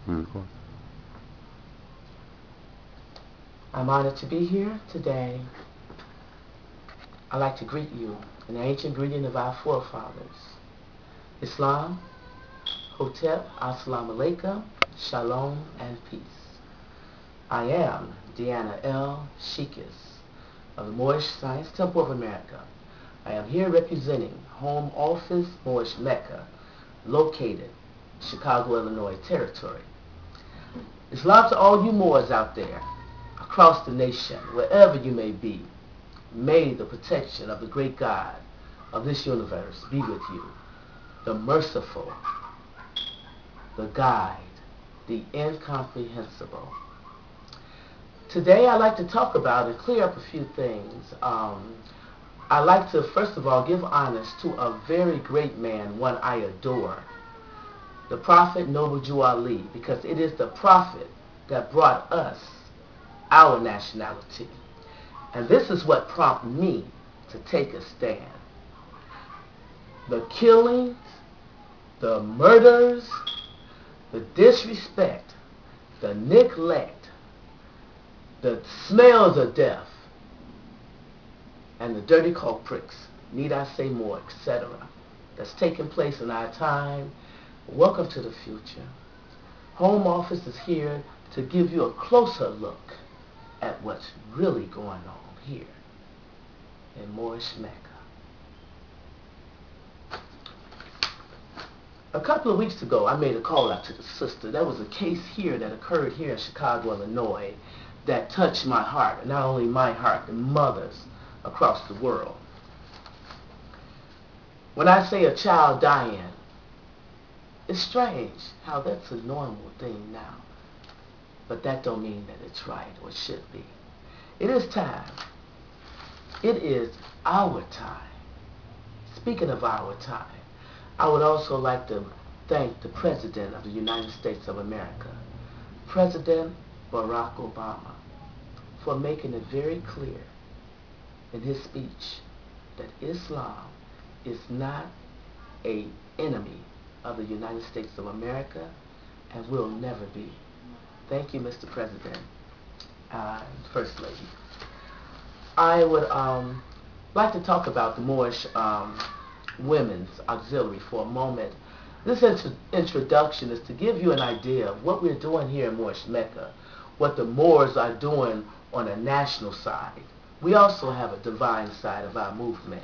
I'm honored to be here today. I'd like to greet you in the ancient greeting of our forefathers. Islam, Hotep, Assalamu alaikum, Shalom, and peace. I am Deanna L. Sheikess of the Moorish Science Temple of America. I am here representing Home Office Moorish Mecca, located in Chicago, Illinois territory. Islam to all you Moors out there, across the nation, wherever you may be. May the protection of the great God of this universe be with you, the merciful, the guide, the incomprehensible. Today I'd like to talk about and clear up a few things. I'd like to first of all give honors to a very great man, one I adore, the Prophet Noble Jew Ali, because it is the Prophet that brought us our nationality. And this is what prompted me to take a stand. The killings, the murders, the disrespect, the neglect, the smells of death, and the dirty culprits, need I say more, etc., that's taking place in our time. Welcome to the future. Home Office is here to give you a closer look at what's really going on here in Moorish Mecca. A couple of weeks ago, I made a call out to the sister. There was a case here that occurred here in Chicago, Illinois, that touched my heart, and not only my heart, but mothers across the world. When I say a child dying, it's strange how that's a normal thing now. But that don't mean that it's right or should be. It is time. It is our time. Speaking of our time, I would also like to thank the President of the United States of America, President Barack Obama, for making it very clear in his speech that Islam is not an enemy of the United States of America and will never be. Thank you, Mr. President and First Lady. I would like to talk about the Moorish Women's Auxiliary for a moment. This introduction is to give you an idea of what we're doing here in Moorish Mecca, what the Moors are doing on a national side. We also have a divine side of our movement.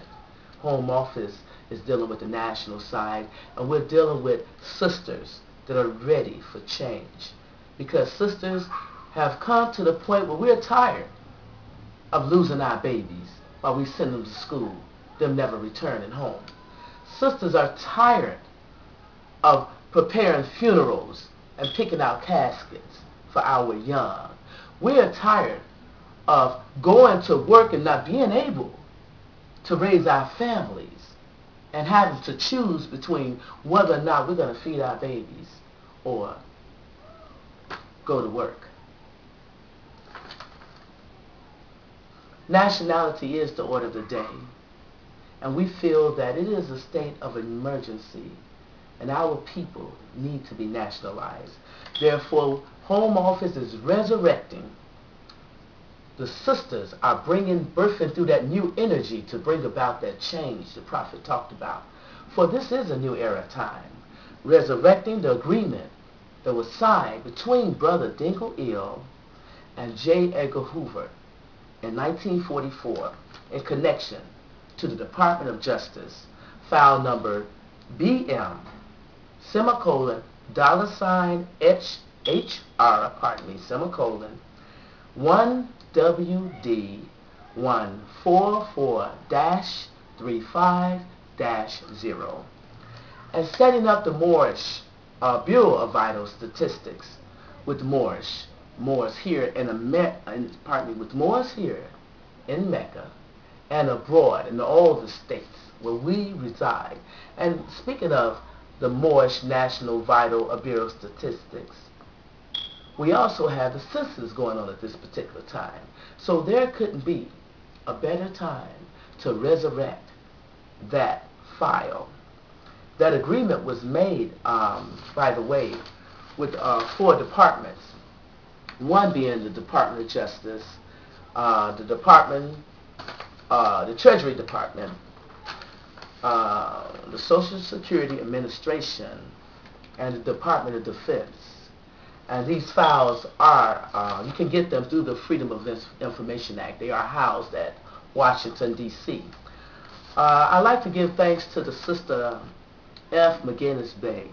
Home Office is dealing with the national side, and we're dealing with sisters that are ready for change. Because sisters have come to the point where we're tired of losing our babies while we send them to school, them never returning home. Sisters are tired of preparing funerals and picking out caskets for our young. We are tired of going to work and not being able to raise our families and having to choose between whether or not we're going to feed our babies or go to work. Nationality is the order of the day, and we feel that it is a state of emergency and our people need to be nationalized. Therefore, Home Office is resurrecting. The sisters are birthing through that new energy to bring about that change the Prophet talked about. For this is a new era time, resurrecting the agreement that was signed between Brother Dingle Eel and J. Edgar Hoover in 1944 in connection to the Department of Justice, file number BM, $, semicolon, 1WD 144-35-0, and setting up the Moorish Bureau of Vital Statistics with Moorish here with Moors here in Mecca and abroad in all the states where we reside. And speaking of the Moorish National Vital Bureau of Statistics, we also have the census going on at this particular time. So there couldn't be a better time to resurrect that file. That agreement was made, by the way, with 4 departments. One being the Department of Justice, the Treasury Department, the Social Security Administration, and the Department of Defense. And these files are, you can get them through the Freedom of Information Act. They are housed at Washington, D.C. I'd like to give thanks to the Sister F. McGinnis Bay.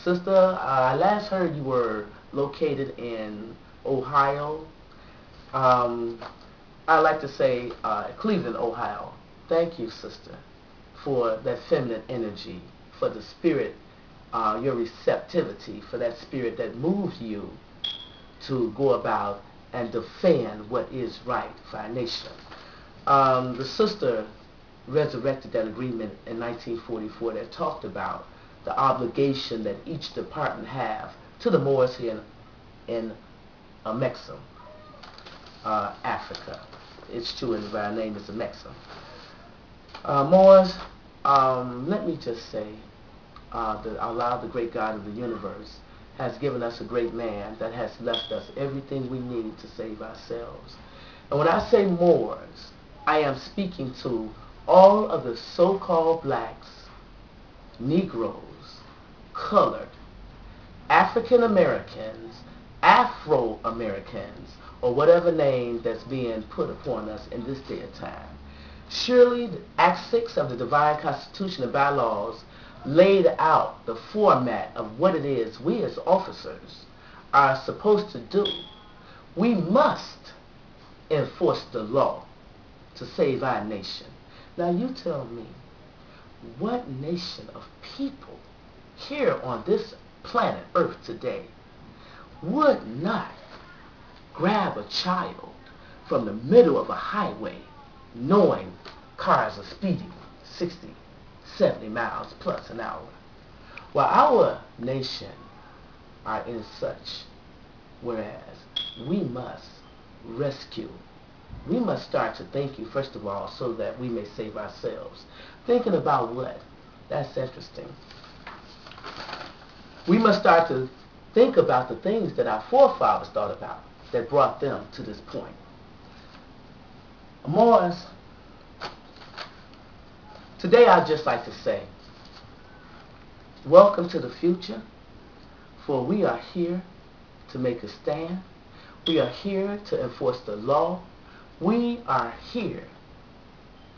Sister, I last heard you were located in Ohio. I'd like to say Cleveland, Ohio. Thank you, Sister, for that feminine energy, for the spirit, your receptivity, for that spirit that moves you to go about and defend what is right for our nation. The sister resurrected that agreement in 1944 that talked about the obligation that each department have to the Moors here in Mecca, Africa. It's true, and our name is Mecca. Moors, let me just say that Allah, the great God of the universe, has given us a great man that has left us everything we need to save ourselves. And when I say Moors, I am speaking to all of the so-called blacks, Negroes, colored, African Americans, Afro-Americans, or whatever name that's being put upon us in this day of time. Surely Act 6 of the Divine Constitution and Bylaws laid out the format of what it is we as officers are supposed to do. We must enforce the law to save our nation. Now you tell me, what nation of people here on this planet Earth today would not grab a child from the middle of a highway knowing cars are speeding 60, 70 miles plus an hour? Well, our nation are in such, whereas we must rescue. We must start to think you, first of all, so that we may save ourselves. Thinking about what? That's interesting. We must start to think about the things that our forefathers thought about that brought them to this point. Moors, today I'd just like to say, welcome to the future, for we are here to make a stand. We are here to enforce the law. We are here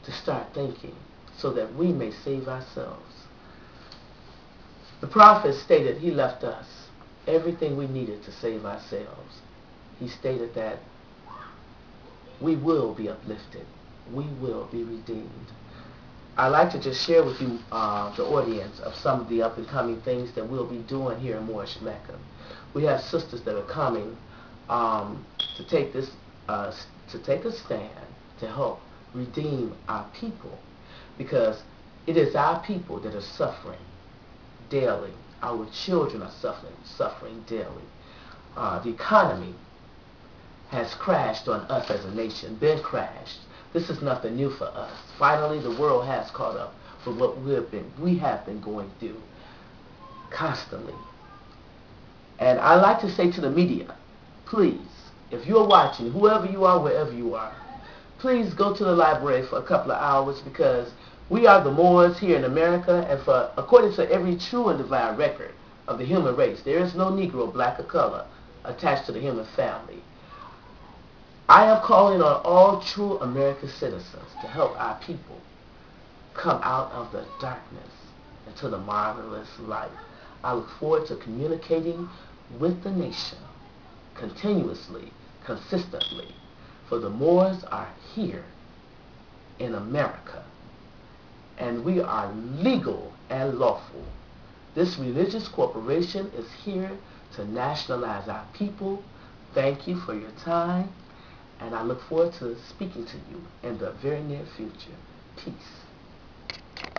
to start thinking so that we may save ourselves. The prophet stated he left us everything we needed to save ourselves. He stated that we will be uplifted. We will be redeemed. I'd like to just share with you, the audience, of some of the up-and-coming things that we'll be doing here in Moorish Mecca. We have sisters that are coming to take a stand to help redeem our people, because it is our people that are suffering daily. Our children are suffering daily. The economy has crashed on us as a nation, been crashed. This is nothing new for us. Finally, the world has caught up for what we have been going through constantly. And I like to say to the media, please, if you're watching, whoever you are, wherever you are, please go to the library for a couple of hours, because we are the Moors here in America, and according to every true and divine record of the human race, there is no Negro, black, or color attached to the human family. I am calling on all true American citizens to help our people come out of the darkness into the marvelous light. I look forward to communicating with the nation continuously, consistently, for the Moors are here in America, and we are legal and lawful. This religious corporation is here to nationalize our people. Thank you for your time, and I look forward to speaking to you in the very near future. Peace.